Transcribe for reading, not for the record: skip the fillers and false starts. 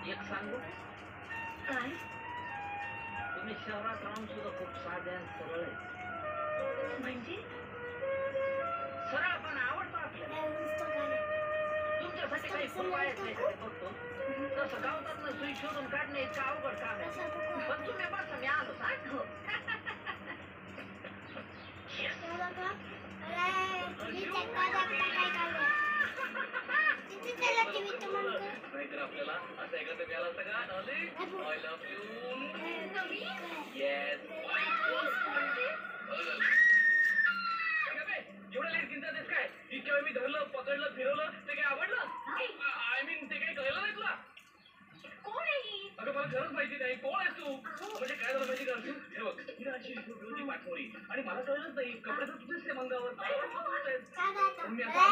एक सांगू काय? तुम्ही शहरात राहून सुद्धा खूप साधे आणि सरळ आहे. म्हणजे सरळ पण आवडतो आपल्याला. तुमच्यासाठी काही पुरवायचं नाही का ते बघतो. तसं गावतात ना सुई शोधून काढणे इतकं अवघड काम आहे. पण तुम्ही बसा मी आलो सांग. हो. नाहीतर आपल्याला असं एखादं मिळालं असतं का darling I love you yes. एवढं लेट किंचा देस काय इतक्या वेळ मी धरलं पकडलं फिरवलं ते काय आवडलं आय मीन ते काही कळलं नाही तुला. कोण आहे? अगं मला खरंच माहिती नाही कोण आहेस तू. म्हणजे काय झालं माहिती का अर्जुन हे बघ तिला अशी होती पाठवली आणि मला कळलंच नाही कपडे तर तुझेच ते मंगावर मी आता